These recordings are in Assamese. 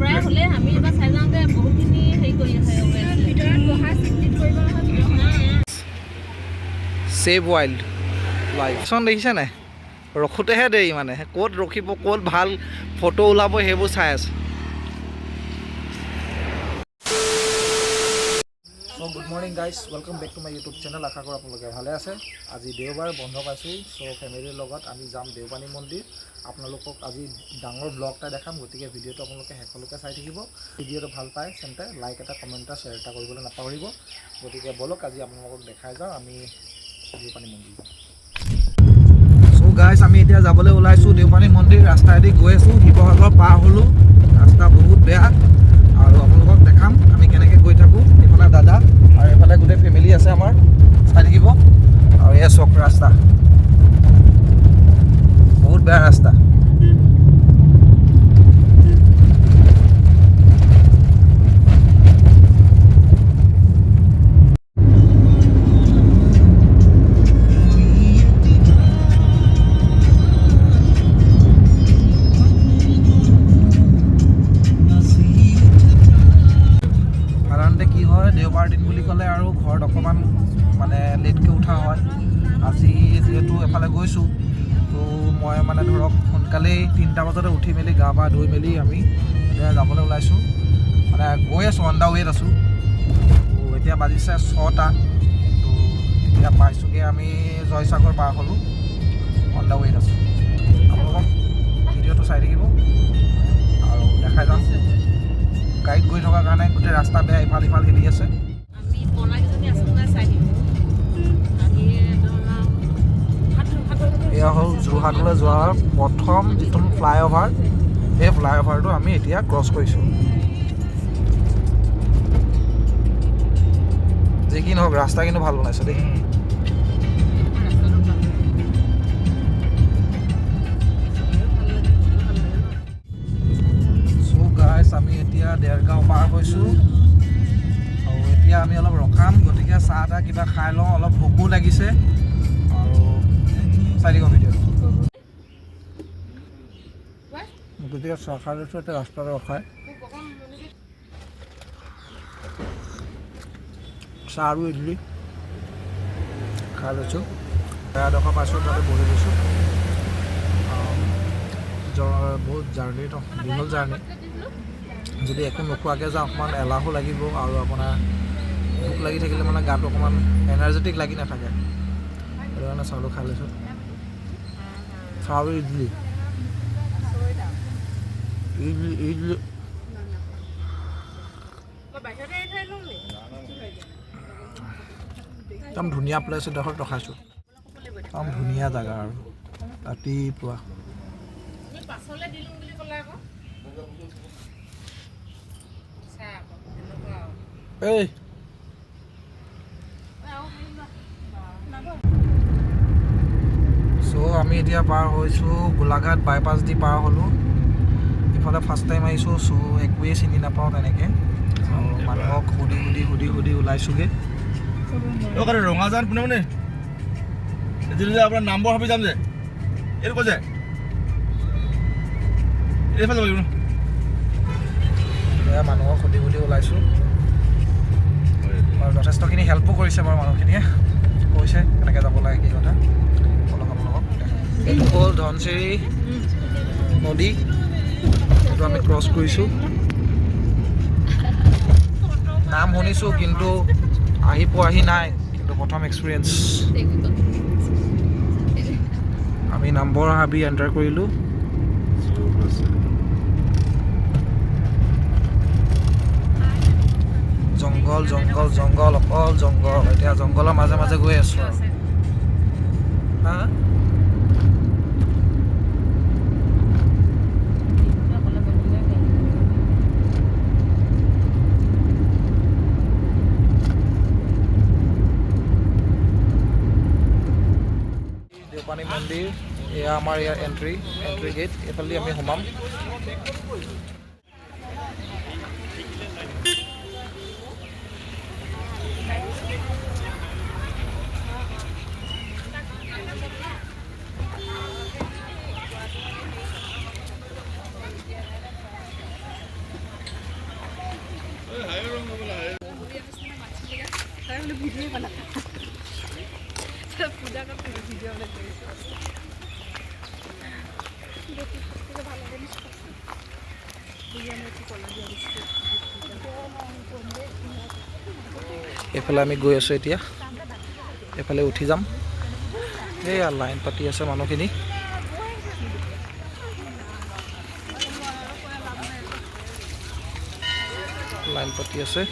প্ৰায় হ'লে আমি এবাৰ চাই যাওঁতে বহুতখিনি হেৰি কৰি আছে সেভ ৱাইল্ড লাইফ চোন দেখিছে নাই ৰখোতেহে দেৰি মানে ক'ত ৰখিব ক'ত ভাল ফটো ওলাব সেইবোৰ চাই আছে so' good morning guys welcome back to my YouTube channel আশা কৰোঁ আপোনালোকে ভালে আছে আজি দেওবাৰ বন্ধ পাইছোঁ চ' ফেমিলিৰ লগত আমি যাম দেওপানী মন্দিৰ আপোনালোকক আজি ডাঙৰ ব্লগ এটা দেখাম গতিকে ভিডিঅ'টো আপোনালোকে শেষলৈকে চাই থাকিব ভিডিঅ'টো ভাল পায় তেন্তে লাইক এটা কমেণ্ট এটা শ্বেয়াৰ এটা কৰিবলৈ নাপাহৰিব গতিকে বলক আজি আপোনালোকক দেখাই যাওঁ আমি দেওপানী মন্দিৰ যাম চ' গাইজ আমি এতিয়া যাবলৈ ওলাইছোঁ দেওপানী মন্দিৰ ৰাস্তাইদি গৈ আছোঁ শিৱসাগৰ পাৰ হ'লোঁ ৰাস্তা বহুত বেয়া আৰু আপোনালোকক দেখাম আমি কেনেকৈ গৈ থাকোঁ এইফালে দাদা আৰু এইফালে গোটেই ফেমিলি আছে আমাৰ চাই থাকিব আৰু এয়া চক ৰাস্তা বহুত বেয়া ৰাস্তা দেওবাৰ দিন বুলি ক'লে আৰু ঘৰত অকণমান মানে লেটকৈ উঠা হয় আজি যিহেতু এফালে গৈছোঁ তো মই মানে ধৰক সোনকালেই 3টা বজাতে উঠি মেলি গা পা ধুই মেলি আমি এতিয়া যাবলৈ ওলাইছোঁ মানে গৈ আছোঁ অন দ্য ৱেত আছোঁ তো এতিয়া বাজিছে 6টা তো এতিয়া পাইছোঁগৈ আমি জয়সাগৰ পাৰ হ'লোঁ অন দ্য ৱেত আছোঁ আপোনালোকক ভিডিঅ'টো চাই থাকিব আৰু দেখাই যাম গাড়ীত গৈ থকাৰ কাৰণে গোটেই ৰাস্তা বেয়া ইফাল সিফাল হিলি আছে এয়া হ'ল যোৰহাটলৈ যোৱাৰ প্ৰথম যিটো ফ্লাইঅভাৰ সেই ফ্লাইঅভাৰটো আমি এতিয়া ক্ৰছ কৰিছোঁ যি কি নহওক ৰাস্তা কিন্তু ভাল বনাইছে দেই আমি এতিয়া দেৰগাঁও পাৰ হৈছোঁ আৰু এতিয়া আমি অলপ ৰখাম গতিকে চাহ তাহ কিবা খাই লওঁ অলপ ভোকো লাগিছে আৰু চাই দিব ভিডিঅ' গতিকে চাহ খাই লৈছোঁ এতিয়া ৰাস্তাতে ৰখাই চাহ আৰু ইডলি খাই লৈছোঁ এডোখৰ পাইছোঁ তাতে বহি লৈছোঁ বহুত জাৰ্ণি দীঘল জাৰ্ণি যদি একো নোখোৱাকৈ যাওঁ অকণমান এলাহো লাগিব আৰু আপোনাৰ ভোক লাগি থাকিলে মানে গাটো অকণমান এনাৰ্জেটিক লাগি নাথাকে সেইটো কাৰণে চাউলো খাই লৈছোঁ চাউল ইডলি ইডলি ইডলি একদম ধুনীয়া প্লেচ এডোখৰত ৰখাইছোঁ একদম ধুনীয়া জেগা আৰু ৰাতিপুৱা এই চ' আমি এতিয়া পাৰ হৈছোঁ গোলাঘাট বাইপাছ দি পাৰ হ'লোঁ ইফালে ফাৰ্ষ্ট টাইম আহিছোঁ চ' একোৱেই চিনি নাপাওঁ তেনেকৈ আৰু মানুহক সুধি ওলাইছোঁগৈ ৰঙাজান কোনে মানে আপোনাৰ নাম্বৰ ভাবি যাম যে এইটো কৈ যায় এইফালে যাব এয়া মানুহক সুধি ওলাইছোঁ আৰু যথেষ্টখিনি হেল্পো কৰিছে বাৰু মানুহখিনিয়ে কৈছে কেনেকৈ যাব লাগে কি কথা আপোনালোকক এইটো হ'ল ধনশিৰি নদী এইটো আমি ক্ৰছ কৰিছোঁ নাম শুনিছোঁ কিন্তু আহি পোৱাহি নাই কিন্তু প্ৰথম এক্সপিৰিয়েঞ্চ আমি নম্বৰ হাবি এণ্টাৰ কৰিলোঁ জংঘল জংঘল জংঘল অকল জংঘল এতিয়া জংঘলৰ মাজে মাজে গৈ আছোঁ আৰু হা দেওপানী মন্দিৰ এয়া আমাৰ ইয়াৰ এণ্ট্ৰি গেট এইফালেদি আমি সোমাম वीडियो बना पूजा का वीडियो बना এইফালে আমি গৈ আছোঁ এতিয়া এইফালে উঠি যাম এয়া লাইন পাতি আছে মানুহখিনি লাইন পাতি আছে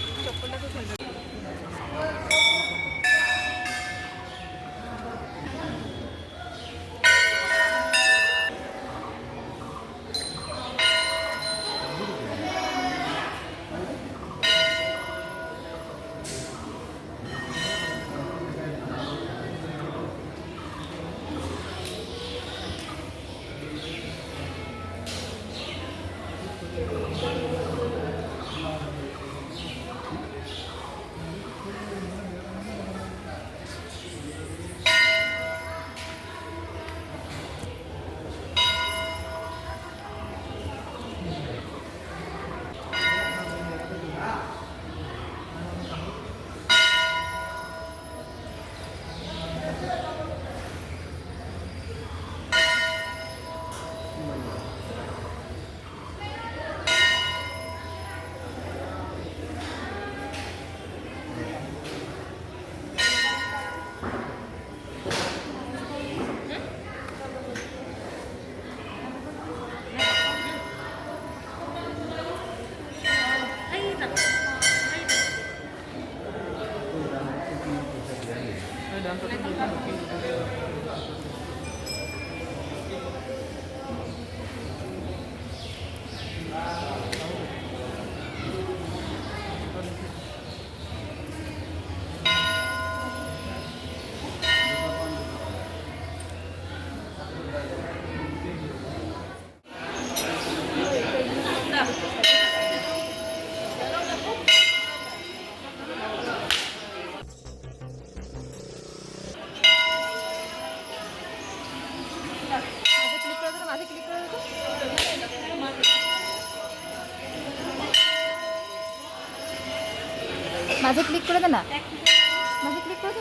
माझे क्लिक कर देना माझे क्लिक कर दे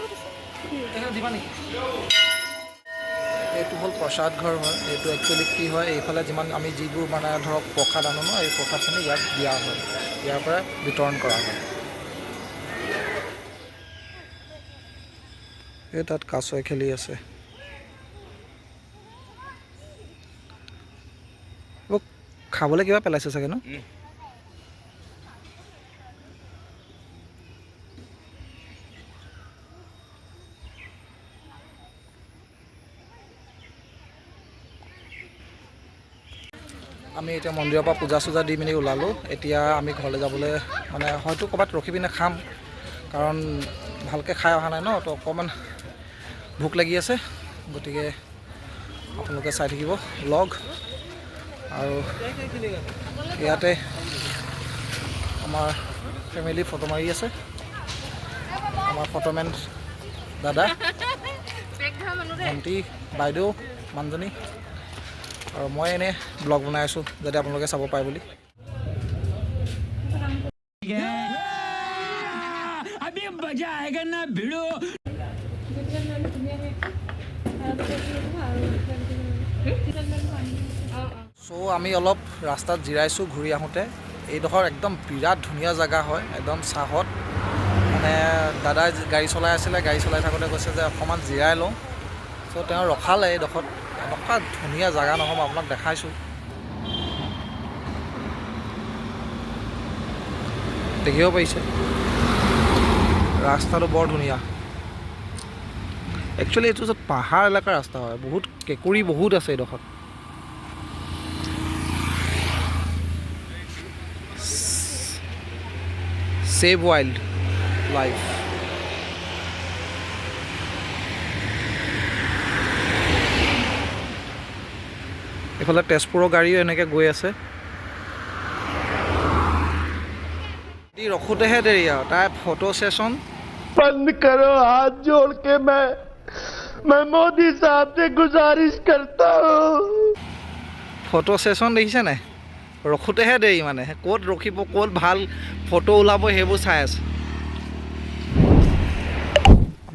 এখানে দিবা নেকি এইটো হ'ল প্ৰসাদ ঘৰ হয় এইটো একচুৱেলি কি হয় এইফালে যিমান আমি যিবোৰ মানে ধৰক প্ৰসাদ আনো ন এই প্ৰসাদখিনি ইয়াত দিয়া হয় ইয়াৰ পৰা বিতৰণ কৰা হয় এই তাত কাছই খেলি আছে খাবলৈ কিবা পেলাইছে চাগে ন আমি এতিয়া মন্দিৰৰ পৰা পূজা চূজা দি মেলি ওলালোঁ এতিয়া আমি ঘৰলৈ যাবলৈ মানে হয়তো ক'ৰবাত ৰখি পিনে খাম কাৰণ ভালকৈ খাই অহা নাই ন তো অকণমান ভোক লাগি আছে গতিকে আপোনালোকে চাই থাকিব ব্লগ আৰু ইয়াতে আমাৰ ফেমিলি ফটো মাৰি আছে আমাৰ ফটোমেন দাদা ভণ্টি বাইদেউ মানুহজনী আৰু মই এনে ব্লগ বনাই আছোঁ যাতে আপোনালোকে চাব পাৰে বুলি চ' আমি অলপ ৰাস্তাত জিৰাইছোঁ ঘূৰি আহোঁতে এইডোখৰ একদম বিৰাট ধুনীয়া জেগা হয় একদম চাহত মানে দাদাই গাড়ী চলাই আছিলে গাড়ী চলাই থাকোঁতে কৈছে যে অকণমান জিৰাই লওঁ চ' তেওঁ ৰখালে এইডোখৰত এনেকুৱা ধুনীয়া জেগা নহয় মই আপোনাক দেখাইছোঁ দেখিব পাৰিছে ৰাস্তাটো বৰ ধুনীয়া একচুৱেলি এইটো পাহাৰ এলেকাৰ ৰাস্তা হয় বহুত কেঁকুৰি বহুত আছে এইডোখৰত Save wild life. এফালে তেজপুৰৰ গাড়ীও এনেকৈ গৈ আছে ৰখোতেহে দেৰি আৰু তাৰ ফটো সেশন बंद करो हाथ जोड़ के मैं मोदी साहब से गुजारिश करता हूँ ফটো সেশন দেখিছে নাই ৰখোতেহে দেৰি মানে ক'ত ৰখিব ক'ত ভাল ফটো ওলাব সেইবোৰ চাই আছে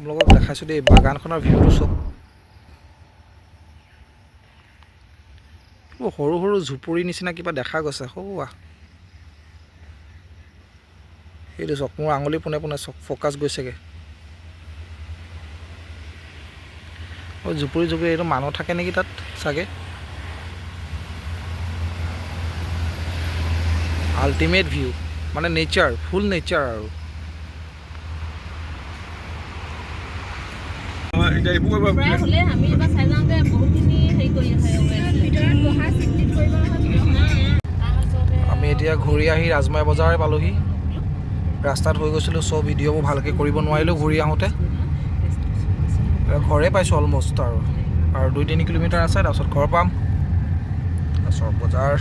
আপোনালোকক দেখাইছোঁ দেই বাগানখনৰ ভিউটো চাওক সৰু সৰু ঝুপুৰি নিচিনা কিবা দেখা গৈছে সৌৱা সেইটো চাওক মোৰ আঙুলি পোনে পোনে চাওক ফ'কাছ গৈছেগৈ ঝুপুৰি ঝুপুৰি এইটো মানুহ থাকে নেকি তাত চাগে আল্টিমেট ভিউ মানে নেচাৰ ফুল নেচাৰ আৰু এতিয়া এইবোৰ কৰিব প্ৰায় হ'লে আমি এবাৰ চাই যাওঁতে বহুতখিনি হেৰি কৰি আছে ভিতৰত বহা চিকলিত কৰিব আমি এতিয়া ঘূৰি আহি ৰাজমাই বজাৰ পালোহি ৰাস্তাত হৈ গৈছিলোঁ চব ভিডিঅ'বোৰ ভালকৈ কৰিব নোৱাৰিলোঁ ঘূৰি আহোঁতে ঘৰে পাইছোঁ অলমষ্ট আৰু 2-3 কিলোমিটাৰ আছে তাৰপিছত ঘৰ পাম তাৰপিছত বজাৰ